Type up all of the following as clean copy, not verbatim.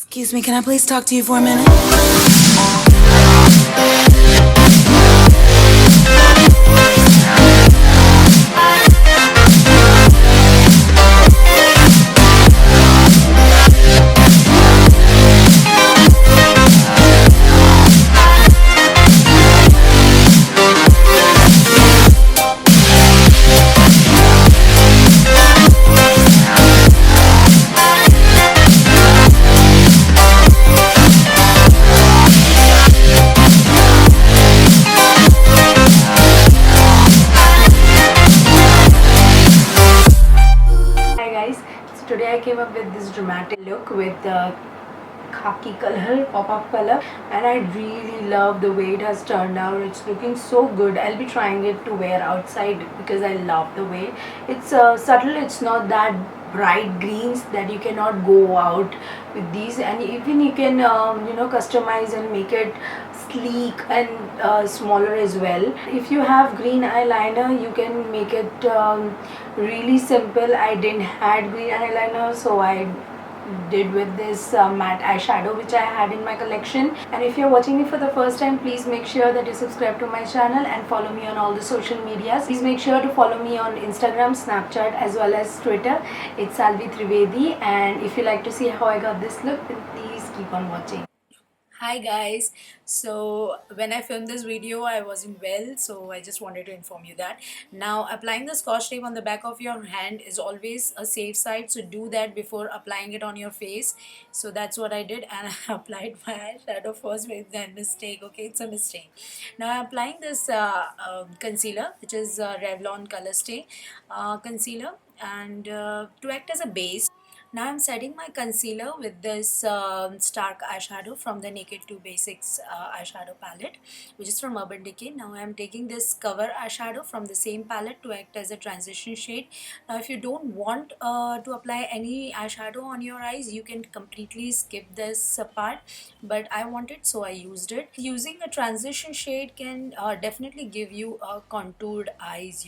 Excuse me, can I please talk to you for a minute? Hi guys, so today I came up with this dramatic look with the khaki color, pop-up color, and I really love the way it has turned out. It's looking so good. I'll be trying it to wear outside because I love the way it's subtle. It's not that bright greens that you cannot go out with these, and even you can customize and make it sleek and smaller as well. If you have green eyeliner, you can make it really simple. I didn't had green eyeliner, so I did with this matte eyeshadow which I had in my collection. And if you're watching me for the first time, please make sure that you subscribe to my channel and follow me on all the social medias. Please make sure to follow me on Instagram, Snapchat as well as Twitter. It's Salvi Trivedi, and if you like to see how I got this look, then please keep on watching. Hi guys, so when I filmed this video I wasn't well, so I just wanted to inform you that. Now applying the scotch tape on the back of your hand is always a safe side, so do that before applying it on your face. So that's what I did, and I applied my eyeshadow first with that mistake. Okay, it's a mistake. Now I'm applying this concealer, which is Revlon Color Stay concealer, and to act as a base. Now I'm setting my concealer with this Stark eyeshadow from the Naked 2 Basics eyeshadow palette, which is from Urban Decay. Now I'm taking this Cover eyeshadow from the same palette to act as a transition shade. Now if you don't want to apply any eyeshadow on your eyes, you can completely skip this part, but I wanted, so I used it. Using a transition shade can definitely give you a contoured eyes.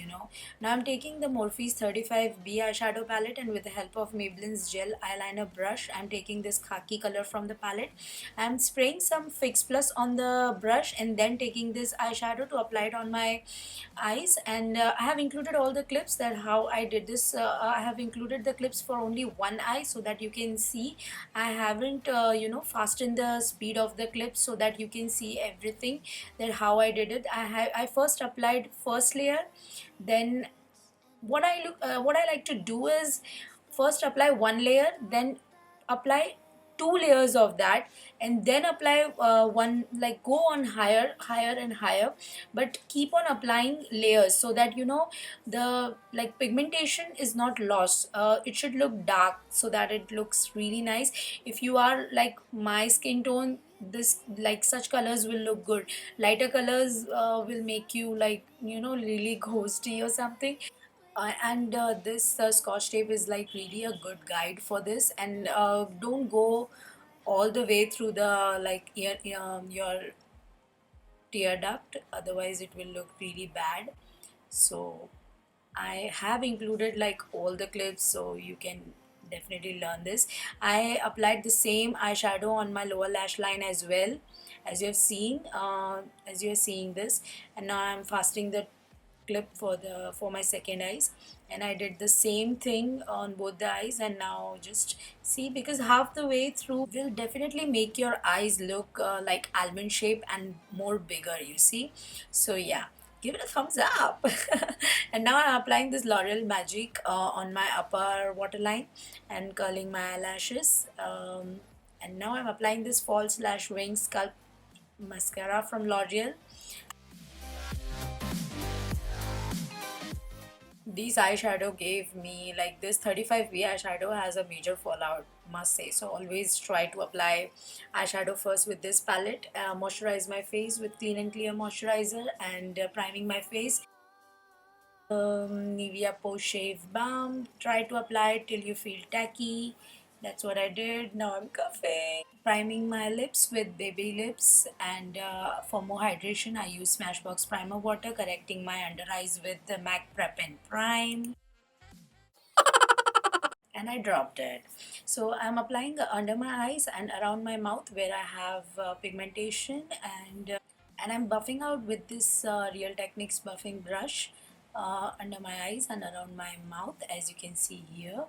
Now I'm taking the Morphe 35B eyeshadow palette, and with the help of Maybelline's gel eyeliner brush, I'm taking this khaki color from the palette. I'm spraying some Fix Plus on the brush and then taking this eyeshadow to apply it on my eyes. And I have included all the clips that how I did this. I have included the clips for only one eye so that you can see. I haven't fastened the speed of the clips so that you can see everything, that how I did it. I first applied first layer, then what I like to do is first apply one layer, then apply two layers of that, and then apply one, like go on higher and higher, but keep on applying layers so that the like pigmentation is not lost. It should look dark so that it looks really nice. If you are like my skin tone, this like such colors will look good. Lighter colors will make you like really ghosty or something. And this scotch tape is like really a good guide for this. And don't go all the way through the like your tear duct, otherwise it will look really bad. So I have included like all the clips, so you can definitely learn this. I applied the same eyeshadow on my lower lash line as well, as you have seen, as you are seeing this. And now I'm fastening the clip for my second eyes, and I did the same thing on both the eyes. And now just see, because half the way through will definitely make your eyes look like almond shape and more bigger, you see. So yeah, give it a thumbs up. And now I'm applying this L'Oreal Magic on my upper waterline and curling my eyelashes. And now I'm applying this false lash wing sculpt mascara from L'Oreal. This eyeshadow gave me, like, this 35B eyeshadow has a major fallout, must say. So always try to apply eyeshadow first with this palette. Moisturize my face with Clean and Clear moisturizer, and priming my face. Nivea Post Shave Balm. Try to apply it till you feel tacky. That's what I did. Now I'm coughing. Priming my lips with Baby Lips, and for more hydration I use Smashbox Primer Water, correcting my under eyes with the MAC Prep and Prime. and I dropped it. So I'm applying under my eyes and around my mouth where I have pigmentation, and I'm buffing out with this Real Techniques buffing brush under my eyes and around my mouth, as you can see here.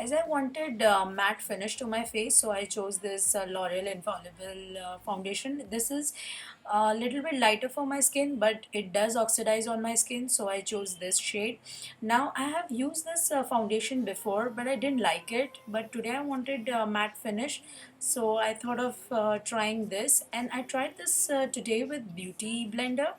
As I wanted matte finish to my face, so I chose this L'Oreal Infallible foundation. This is a little bit lighter for my skin, but it does oxidize on my skin, so I chose this shade. Now I have used this foundation before, but I didn't like it. But today I wanted matte finish, so I thought of trying this, and I tried this today with Beauty Blender,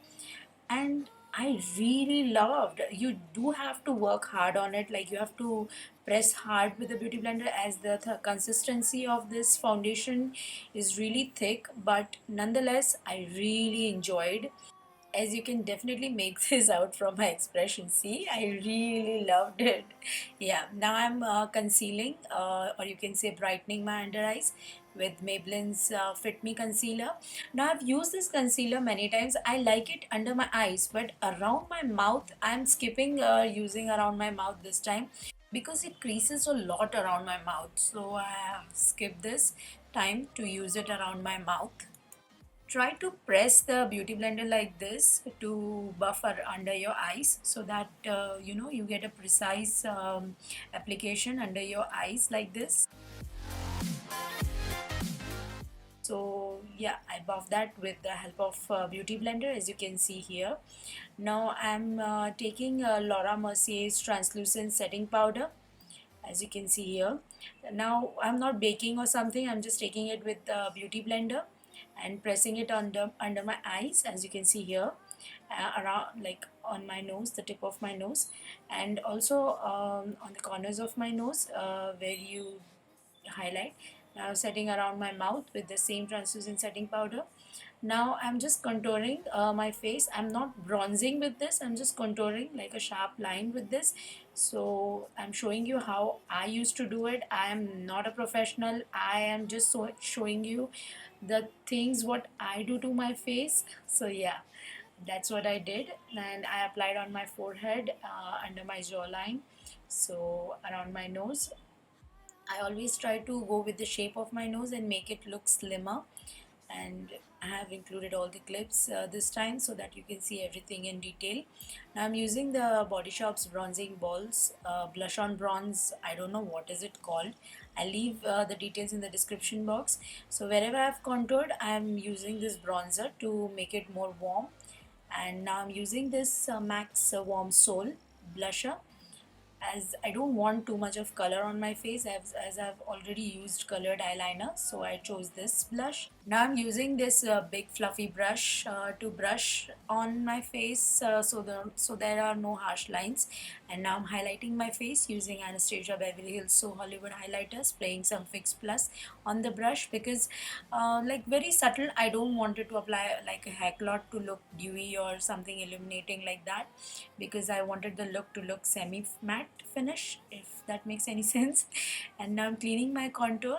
and I really loved. You do have to work hard on it, like you have to press hard with the Beauty Blender, as the consistency of this foundation is really thick, but nonetheless I really enjoyed. As you can definitely make this out from my expression, see, I really loved it. Yeah, now I'm concealing, or you can say brightening my under eyes with Maybelline's Fit Me concealer. Now I've used this concealer many times. I like it under my eyes, but around my mouth I'm skipping using around my mouth this time, because it creases a lot around my mouth, so I have skipped this time to use it around my mouth. Try to press the Beauty Blender like this to buffer under your eyes, so that you get a precise application under your eyes like this. So yeah, I buff that with the help of Beauty Blender, as you can see here. Now I'm taking Laura Mercier's translucent setting powder, as you can see here. Now I'm not baking or something, I'm just taking it with the Beauty Blender and pressing it under my eyes, as you can see here, around, like on my nose, the tip of my nose, and also on the corners of my nose, where you highlight. Now setting around my mouth with the same translucent setting powder. Now I'm just contouring my face. I'm not bronzing with this, I'm just contouring like a sharp line with this. So I'm showing you how I used to do it. I am not a professional, I am just showing you the things what I do to my face. So yeah, that's what I did, and I applied on my forehead, under my jawline, so around my nose. I always try to go with the shape of my nose and make it look slimmer, and I have included all the clips this time so that you can see everything in detail. Now I'm using the Body Shop's Bronzing Balls Blush on Bronze. I don't know what is it called. I'll leave the details in the description box. So wherever I've contoured, I'm using this bronzer to make it more warm. And now I'm using this MAC's Warm Soul blusher, as I don't want too much of color on my face, as I've already used colored eyeliner, so I chose this blush. Now I'm using this big fluffy brush to brush on my face, so there are no harsh lines. And now I'm highlighting my face using Anastasia Beverly Hills So Hollywood highlighter, spraying some Fix Plus on the brush, because like very subtle, I don't want it to apply like a heck lot to look dewy or something illuminating like that, because I wanted the look to look semi matte finish, if that makes any sense. And now I'm cleaning my contour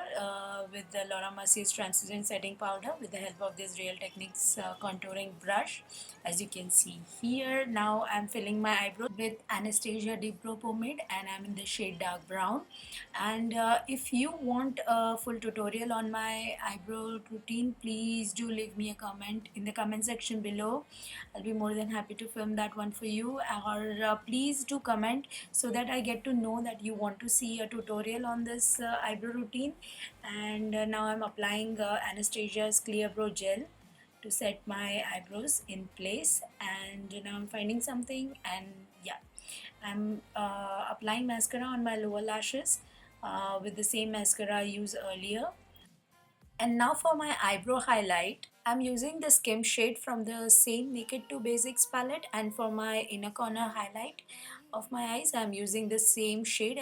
with the Laura Mercier's translucent setting powder with the help of this Real Techniques contouring brush, as you can see here. Now I'm filling my eyebrow with Anastasia Deep Brow Pomade, and I'm in the shade dark brown. And if you want a full tutorial on my eyebrow routine, please do leave me a comment in the comment section below. I'll be more than happy to film that one for you. Or please do comment, so that I get to know that you want to see a tutorial on this eyebrow routine. And now I'm applying Anastasia's Clear Brow Gel to set my eyebrows in place. And now I'm finding something, and yeah, I'm applying mascara on my lower lashes with the same mascara I used earlier. And now for my eyebrow highlight, I'm using the Skim shade from the same Naked 2 Basics palette, and for my inner corner highlight of my eyes, I'm using the same shade.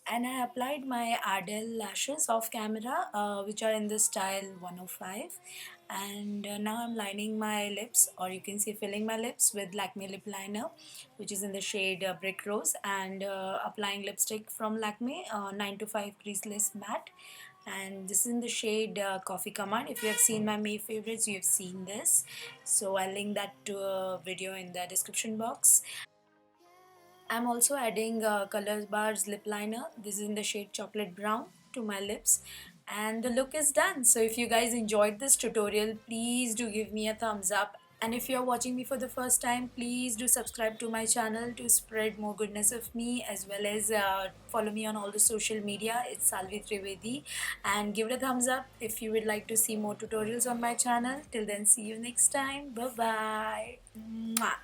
And I applied my Ardell lashes off camera, which are in the style 105. And now I'm lining my lips, or you can say filling my lips with Lakme lip liner, which is in the shade Brick Rose, and applying lipstick from Lakme 9 to 5 creaseless matte. and this is in the shade Coffee Command. If you have seen my May favorites, you have seen this. So I'll link that to a video in the description box. I'm also adding Color Bars lip liner. This is in the shade Chocolate Brown to my lips, and the look is done. So if you guys enjoyed this tutorial, please do give me a thumbs up. And if you're watching me for the first time, please do subscribe to my channel to spread more goodness of me, as well as follow me on all the social media. It's Salvi Trivedi, and give it a thumbs up if you would like to see more tutorials on my channel. Till then, see you next time. Bye bye. Mwah.